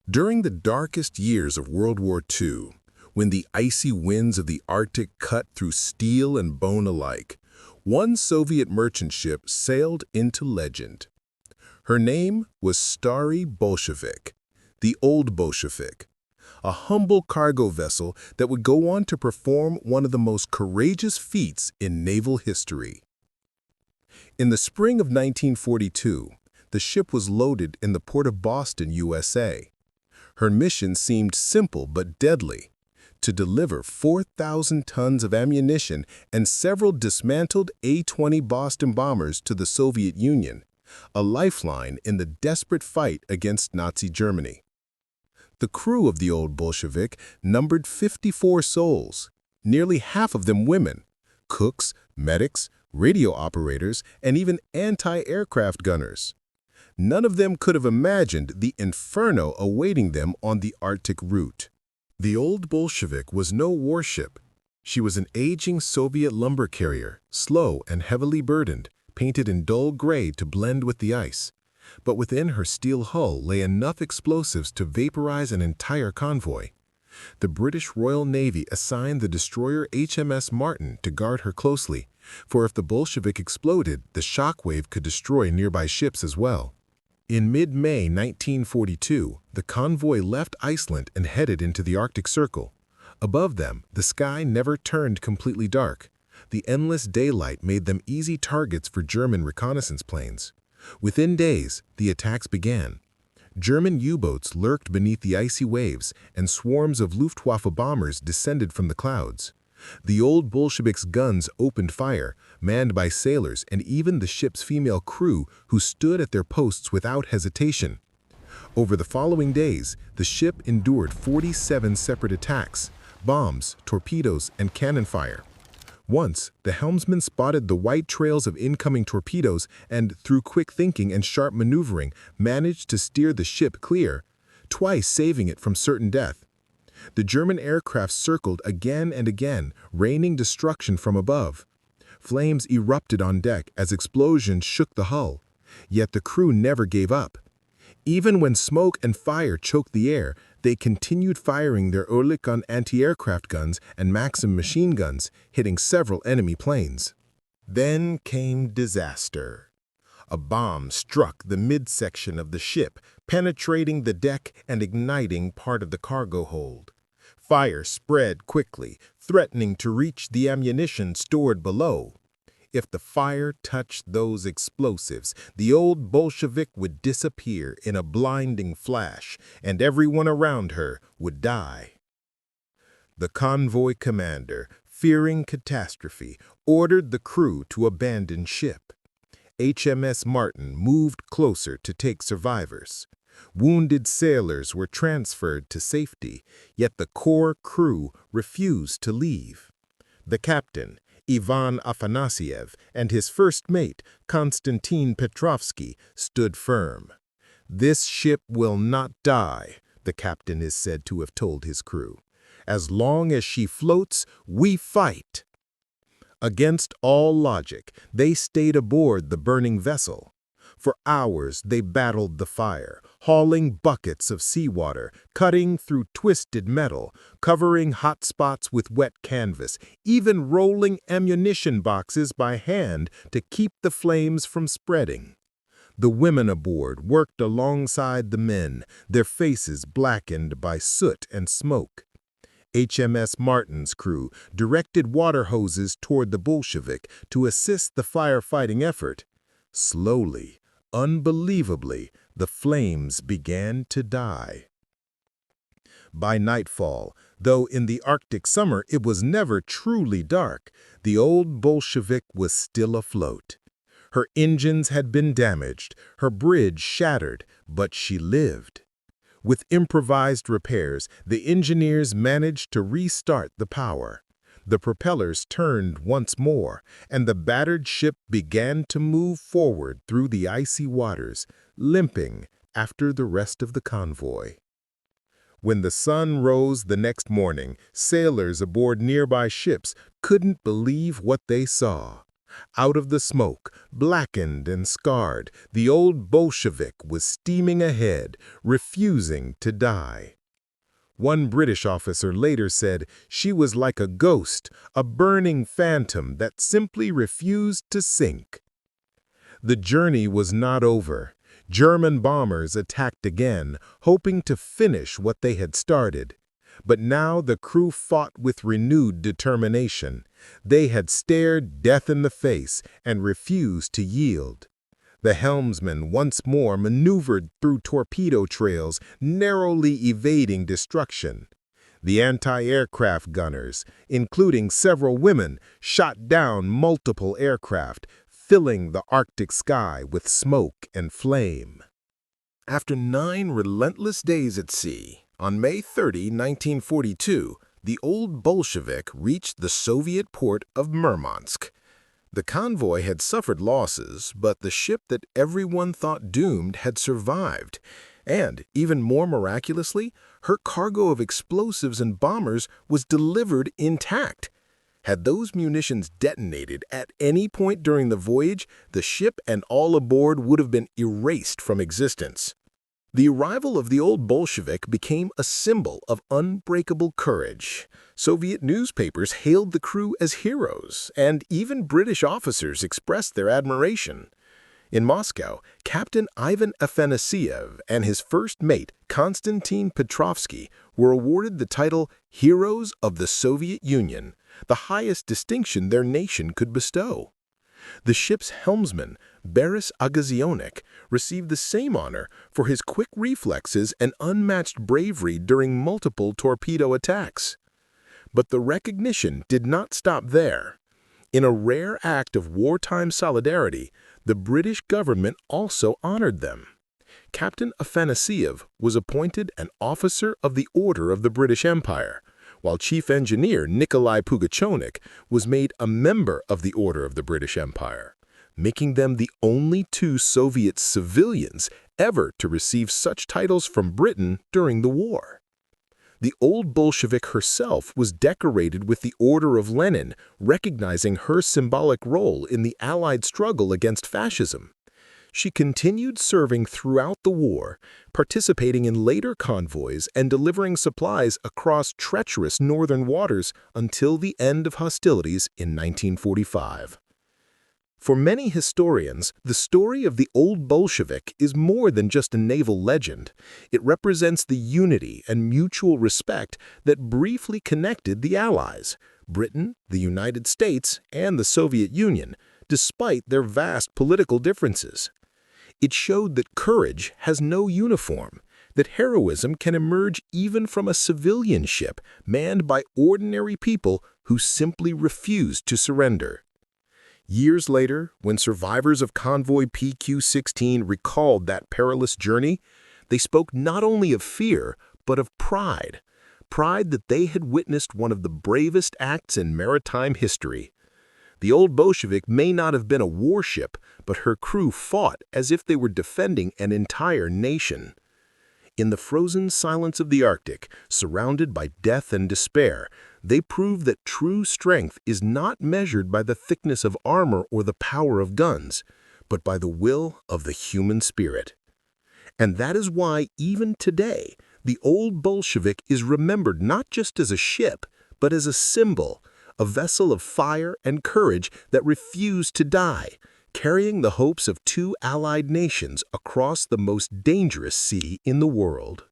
During the darkest years of World War II, when the icy winds of the Arctic cut through steel and bone alike, one Soviet merchant ship sailed into legend. Her name was Starry Bolshevik, the Old Bolshevik, a humble cargo vessel that would go on to perform one of the most courageous feats in naval history. In the spring of 1942, the ship was loaded in the port of Boston, USA. Her mission seemed simple but deadly: to deliver 4,000 tons of ammunition and several dismantled A-20 Boston bombers to the Soviet Union, a lifeline in the desperate fight against Nazi Germany. The crew of the Old Bolshevik numbered 54 souls, nearly half of them women: cooks, medics, radio operators, and even anti-aircraft gunners. None of them could have imagined the inferno awaiting them on the Arctic route. The Old Bolshevik was no warship. She was an aging Soviet lumber carrier, slow and heavily burdened, painted in dull gray to blend with the ice. But within her steel hull lay enough explosives to vaporize an entire convoy. The British Royal Navy assigned the destroyer HMS Martin to guard her closely, for if the Bolshevik exploded, the shockwave could destroy nearby ships as well. In mid-May 1942, the convoy left Iceland and headed into the Arctic Circle. Above them, the sky never turned completely dark. The endless daylight made them easy targets for German reconnaissance planes. Within days, the attacks began. German U-boats lurked beneath the icy waves, and swarms of Luftwaffe bombers descended from the clouds. The Old Bolshevik's guns opened fire, manned by sailors and even the ship's female crew, who stood at their posts without hesitation. Over the following days, the ship endured 47 separate attacks: bombs, torpedoes, and cannon fire. Once, the helmsman spotted the white trails of incoming torpedoes and, through quick thinking and sharp maneuvering, managed to steer the ship clear, twice saving it from certain death. The German aircraft circled again and again, raining destruction from above. Flames erupted on deck as explosions shook the hull, yet the crew never gave up. Even when smoke and fire choked the air, they continued firing their Oerlikon anti-aircraft guns and Maxim machine guns, hitting several enemy planes. Then came disaster. A bomb struck the midsection of the ship, penetrating the deck and igniting part of the cargo hold. Fire spread quickly, threatening to reach the ammunition stored below. If the fire touched those explosives, the Old Bolshevik would disappear in a blinding flash, and everyone around her would die. The convoy commander, fearing catastrophe, ordered the crew to abandon ship. HMS Martin moved closer to take survivors. Wounded sailors were transferred to safety, yet the core crew refused to leave. The captain, Ivan Afanasyev, and his first mate, Konstantin Petrovsky, stood firm. "This ship will not die," the captain is said to have told his crew. "As long as she floats, we fight." Against all logic, they stayed aboard the burning vessel. For hours they battled the fire, hauling buckets of seawater, cutting through twisted metal, covering hot spots with wet canvas, even rolling ammunition boxes by hand to keep the flames from spreading. The women aboard worked alongside the men, their faces blackened by soot and smoke. HMS Martin's crew directed water hoses toward the Bolshevik to assist the firefighting effort. Slowly, unbelievably, the flames began to die. By nightfall, though in the Arctic summer it was never truly dark, the Old Bolshevik was still afloat. Her engines had been damaged, her bridge shattered, but she lived. With improvised repairs, the engineers managed to restart the power. The propellers turned once more, and the battered ship began to move forward through the icy waters, limping after the rest of the convoy. When the sun rose the next morning, sailors aboard nearby ships couldn't believe what they saw. Out of the smoke, blackened and scarred, the Old Bolshevik was steaming ahead, refusing to die. One British officer later said she was like a ghost, a burning phantom that simply refused to sink. The journey was not over. German bombers attacked again, hoping to finish what they had started. But now the crew fought with renewed determination. They had stared death in the face and refused to yield. The helmsman once more maneuvered through torpedo trails, narrowly evading destruction. The anti-aircraft gunners, including several women, shot down multiple aircraft, filling the Arctic sky with smoke and flame. After 9 relentless days at sea, on May 30, 1942, the Old Bolshevik reached the Soviet port of Murmansk. The convoy had suffered losses, but the ship that everyone thought doomed had survived. And, even more miraculously, her cargo of explosives and bombers was delivered intact. Had those munitions detonated at any point during the voyage, the ship and all aboard would have been erased from existence. The arrival of the Old Bolshevik became a symbol of unbreakable courage. Soviet newspapers hailed the crew as heroes, and even British officers expressed their admiration. In Moscow, Captain Ivan Afanasyev and his first mate, Konstantin Petrovsky, were awarded the title Heroes of the Soviet Union, the highest distinction their nation could bestow. The ship's helmsman, Boris Agazionik, received the same honor for his quick reflexes and unmatched bravery during multiple torpedo attacks. But the recognition did not stop there. In a rare act of wartime solidarity, the British government also honored them. Captain Afanasyev was appointed an officer of the Order of the British Empire, while Chief Engineer Nikolai Pugachonik was made a member of the Order of the British Empire, making them the only 2 Soviet civilians ever to receive such titles from Britain during the war. The Old Bolshevik herself was decorated with the Order of Lenin, recognizing her symbolic role in the Allied struggle against fascism. She continued serving throughout the war, participating in later convoys and delivering supplies across treacherous northern waters until the end of hostilities in 1945. For many historians, the story of the Old Bolshevik is more than just a naval legend. It represents the unity and mutual respect that briefly connected the Allies, Britain, the United States, and the Soviet Union, despite their vast political differences. It showed that courage has no uniform, that heroism can emerge even from a civilian ship manned by ordinary people who simply refused to surrender. Years later, when survivors of Convoy PQ-16 recalled that perilous journey, they spoke not only of fear, but of pride. Pride that they had witnessed one of the bravest acts in maritime history. The Old Bolshevik may not have been a warship, but her crew fought as if they were defending an entire nation. In the frozen silence of the Arctic, surrounded by death and despair, they proved that true strength is not measured by the thickness of armor or the power of guns, but by the will of the human spirit. And that is why, even today, the Old Bolshevik is remembered not just as a ship, but as a symbol, a vessel of fire and courage that refused to die, carrying the hopes of 2 allied nations across the most dangerous sea in the world.